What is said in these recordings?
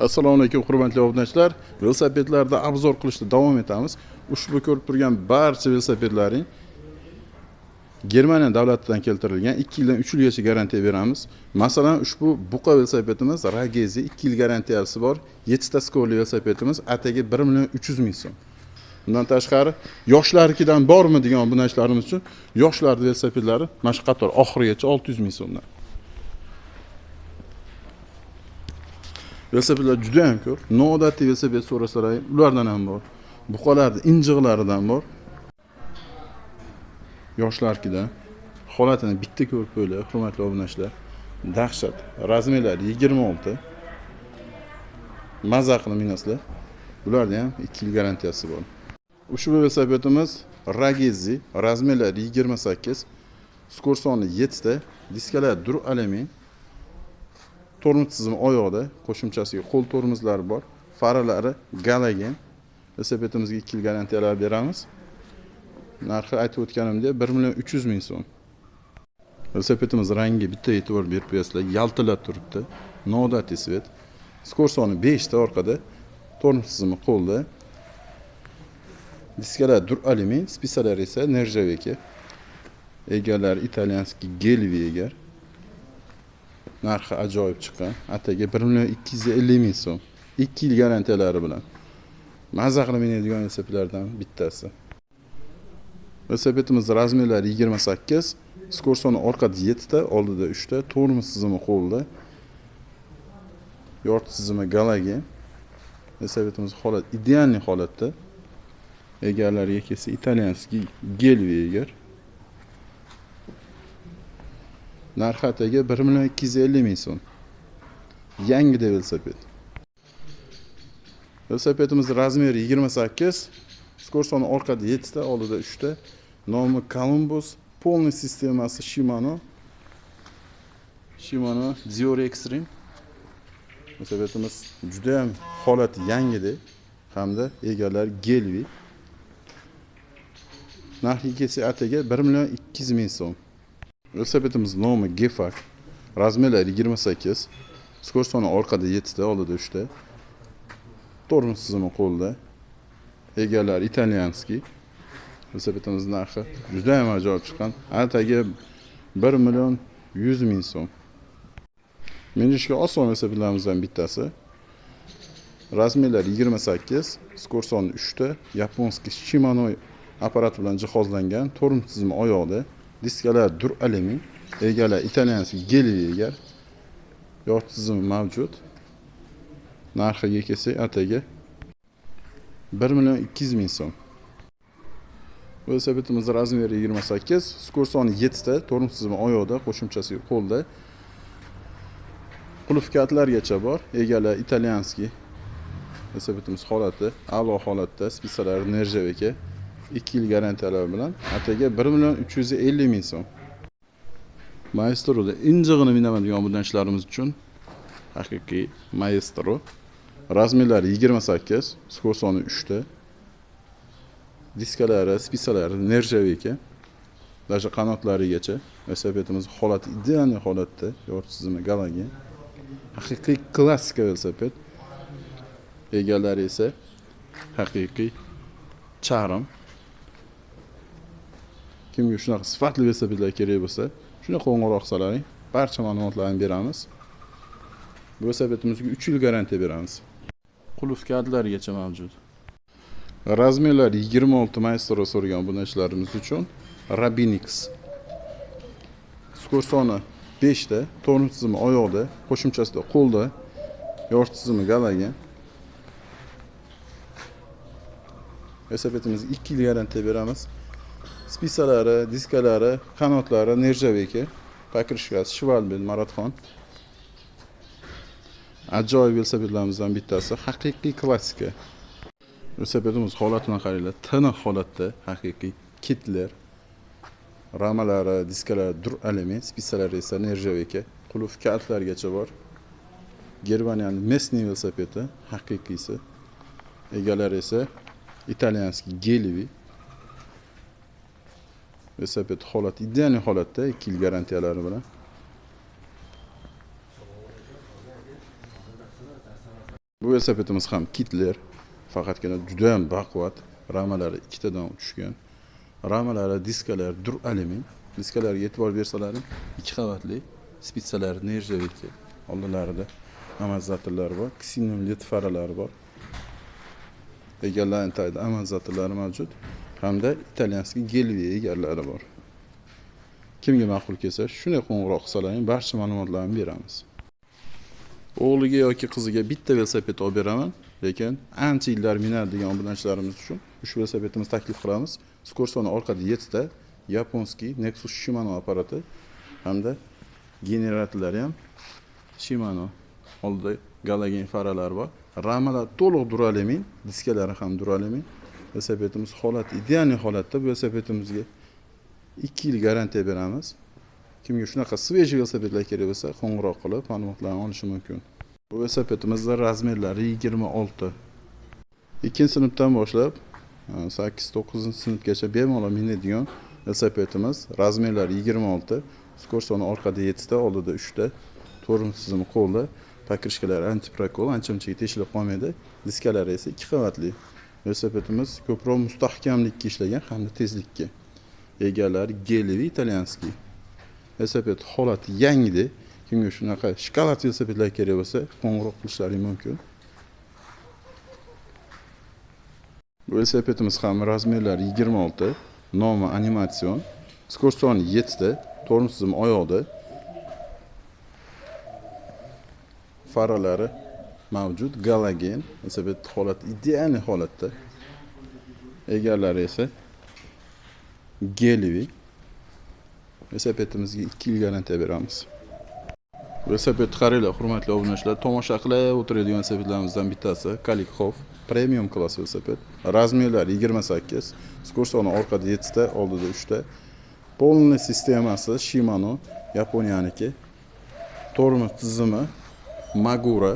Assalomu alaykum hurmatli obunachilar. Velosipedlarda obzor qilishda davom etamiz. Ushbu ko'rib turgan barcha velosipedlaring Germaniya davlatidan keltirilgan 2 yildan 3 yilgacha garantiya beramiz. Masalan, ushbu buqa velosipedimiz Ragezi 2 yil garantiyasi bor. 7 ta skorli velosipedimiz atigi 1 million 300 ming so'm. Bundan tashqari yoshlarnikidan bormi degan obunachilarimiz uchun yoshlar velosipedlari mana shu qator oxirigacha 600 ming so'mdan. Velosipedlar juda ham ko'p. Noodatiy velosiped so'rasalar, ulardan ham bor. Buqalarning injiqlaridan bor. Yoshlarkidan holatini bitta ko'rib qo'yinglar, hurmatli obunachilar. Dahshat. Razmerlari 26. Maza qilib minasizlar. Bularda ham 2 yil garantiyasi bor. Ushbu velosipedimiz Ragezi, razmerlari 28, skor soni 7 ta, diskalar dur alyumin. Tormoz tizimi oyoqda, qo'shimchasiga qo'l tormozlari bor. Faralari galogen. Velosipedimizga 2 yil garantiyalar beramiz. Narxi aytib o'tganimdek 1 million 300 ming so'm. Velosipedimiz rangi bitta e'tibor berib qo'yasizlar, yaltillab turibdi. Noodatiy svet. Skor soni 5 ta orqada, tormoz tizimi qo'lda. Diskalar dur alyumin, spisalar esa nerjaveka. Egalari italyanskiy gelvi egar. Narxi ajoyib chiqqan. Atigi 1 million 250 ming so'm. 2 yil garantiyalari bilan. Maza qilib minadigan velosipedlardan bittasi. Velosipedimiz razmerlari 28, skor soni orqada 7 ta, oldida 3 ta, tormoz tizimi qo'lda. Yort tizimi galogen. Velosipedimiz holat ideal holatda. Egalariga kelsa italyanskiy gelvi egar. Narxi atigi 1 million 250 ming so'm. Yangi velosiped. Velosipedimiz razmeri 28, skor soni orqada 7 ta, oldida 3 ta. Nomi Columbus, полный sistemasi Shimano. Shimano Dior Extreme. Velosipedimiz juda ham holati yangida hamda egalari gelvi. Narxi kelsa atigi 1 million 200 ming so'm. Velosipedimiz nomi Gefak. Razmerlari 28, skor soni orqada 7 ta, oldida 3 ta. Tormoz tizimi qo'lda. Egalari italyanskiy. Velosipedimiz narxi juda ham ajoyib chiqqan. Atigi 1 million 100 ming so'm. Minishga oson velosipedlarimizdan bittasi. Razmerlari 28, skor soni 3 ta, yaponskiy Shimano apparati bilan jihozlangan, tormoz tizimi oyoqda, diskalar dur alyumin, egalar italyanskiy gelvi egar. Yort tizimi mavjud. Narxiga kelsak atigi 1 million 200 ming so'm. Velosipedimiz razmeri 28, skor soni 7 ta, tormoz tizimi oyoqda, qo'shimchasiga qo'lda. Qulf kartlargacha bor. Egalar italyanskiy. Velosipedimiz holati a'lo holatda, spisalari nerjaveka. 2 yil garantiyalar bilan atigi 1 million 350 ming so'm. Maestroda injig'ini minaman obunachilarimiz uchun haqiqiy Maestro. Razmerlari 28, skor soni 3 ta. Diskalari, spisalari nerjaveka. Даже qanotlarigacha. Velosipedimiz holati ideal holatda, yort tizimi galogen. Haqiqiy klassika velosiped. Egalari esa haqiqiy charm. Kimga shunaqa sifatli velosipedlar kerak bo'lsa, shuni qo'ng'iroq qilsalaring, barcha ma'lumotlarni beramiz. Velosipedimizga 3 yil garantiya beramiz. Qulf kartlargacha mavjud. Razmerlari 26 Maestro so'ragan obunachilarimiz uchun Rabinix. Skor soni 5 ta, tormoz tizimi oyoqda, qo'shimchasida qo'lda, yort tizimi galogen. Velosipedimizga 2 yil garantiya beramiz. Spisalari, diskalari, qanotlari nerjaveka, pokrishkasi Shvalbel Maratxon. Ajoyib velosipedlarimizdan bittasi, haqiqiy klassika. Velosipedimiz holatini qaranglar, tiniq holatda, haqiqiy kitlar. Ramalari, diskalari dur alyumin, spisalari esa nerjaveka, qulf kartlargacha bor. Germaniyaning Mesni velosipedi, haqiqiysi. Egalari esa italyanskiy gelvi. Velosiped holati ideal holatda, 2 yil garantiyalari bilan. Bu velosipedimiz ham kitler. Faqatgina juda ham baquvvat. Ramalari ikkitadan tushgan. Ramalari, diskalari dur alyumin. Diskalarga e'tibor bersalarim, 2 qavatli, spitsalari nержавейка. Oldilarida amortizatorlar bor, ksenum led faralari bor. Egarlar tagida amortizatorlari mavjud hamda italyanskiy gelvi egarlari bor. Kimga ma'qul kelsa, shunday qo'ng'iroq qilsalaring, barcha ma'lumotlarni beramiz. O'g'liga yoki qiziga bitta velosiped olib beraman, lekin ancha yillar minadi degan obunachilarimiz uchun ushbu velosipedimizni taklif qilamiz. Skorsoni orqada 7 ta yaponskiy Nexus Shimano apparati hamda generatorlari ham Shimano. Oldida galogen faralari bor. Ramalar to'liq duralyumin, diskalari ham duralyumin. Velosipedimiz holati ideal holatda. Bu velosipedimizga 2 yil garantiya beramiz. Kimga shunaqa svejiy velosipedlar kerak bo'lsa, qo'ng'iroq qilib ma'lumotlarni olishi mumkin. Bu velosipedimizning razmerlari 26. 2-sinfdan boshlab 8-9 sinfgacha bemalol minadigan velosipedimiz. Razmerlari 26. Skorsoni orqada 7 ta, oldida 3 ta. Tormoz tizimi qo'lda, pokrishkalari antiprokol, ancha-munchaga teshilib qolmaydi. Diskalari esa 2 qavatli. Velosipedimiz ko'proq mustahkamlikka ishlagan hamda tezlikka. Egalari gelvi italyanskiy. Velosiped holati yangidi. Kimga shunaqa shkolat velosipedlar kerak bo'lsa, qo'ng'iroq qilishlaring mumkin. Bu velosipedimiz ham razmerlari 26, nomi animatsion, skorsoni 7 ta, tormoz tizimi oyoqda. Faralari mavjud, galogen, velosiped holati ideal holatda. Egarlari esa gelvi. Velosipedimizga 2 yil garantiya beramiz. Velosiped qaranglar, hurmatli obunachilar, tomosha qilib o'tiradigan velosipedlarimizdan bittasi Kalikhov premium klass velosiped. Razmerlari 28, skorsoni orqada 7 ta, oldida 3 ta. Polniy sistemasi Shimano, Yaponiyaniki. Tormoz tizimi Magura.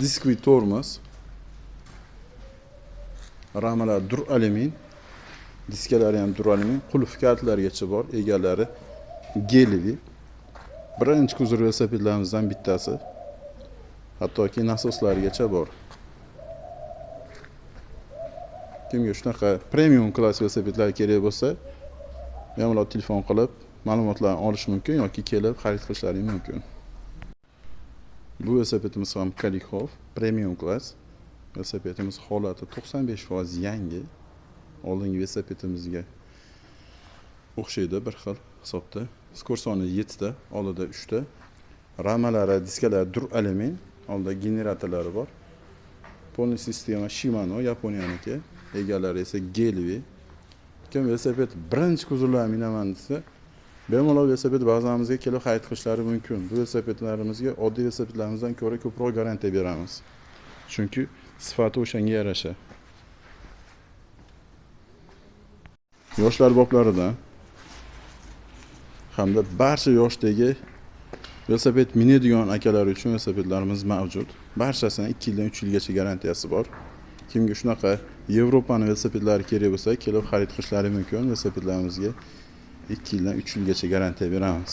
Diskli tormoz. Ramalar dur alyumin. Diskalari ham dur alyumin. Qulf kartlargacha bor. Egalari gelvi. Birinchi kuzov velosipedlarimizdan bittasi. Hattoki nasoslarigacha bor. Kimga shunaqa premium klass velosipedlar kerak bo'lsa, bemalol telefon qilib ma'lumotlarni olish mumkin yoki kelib xarid qilishlaring mumkin. Bu velosipedimiz ham Kalikhov premium klass. Velosipedimiz holati 95% yangi. Oldingi velosipedimizga o'xshaydi bir xil hisobda. Skorsoni 7 ta, oldida 3 ta. Ramalari, diskalari dur alyumin, oldida generatorlari bor. Polniy sistema Shimano, Yaponiyaniki. Egalari esa gelvi. Kim velosiped birinchi kuzovlarni minaman desa, bemalol velosiped bazamizga kelib xarid qilishlari mumkin. Bu velosipedlarimizga oddiy velosipedlarimizdan ko'ra ko'proq garantiya beramiz. Chunki sifati o'shanga yarasha. Yoshlar boblaridan hamda barcha yoshdagi velosiped minadigan akalar uchun velosipedlarimiz mavjud. Barchasining 2 yildan 3 yilgacha garantiyasi bor. Kimga shunaqa Yevropaning velosipedlari kerak bo'lsa, kelib xarid qilishlari mumkin. Velosipedlarimizga 2 yildan 3 yilgacha garantiya beramiz.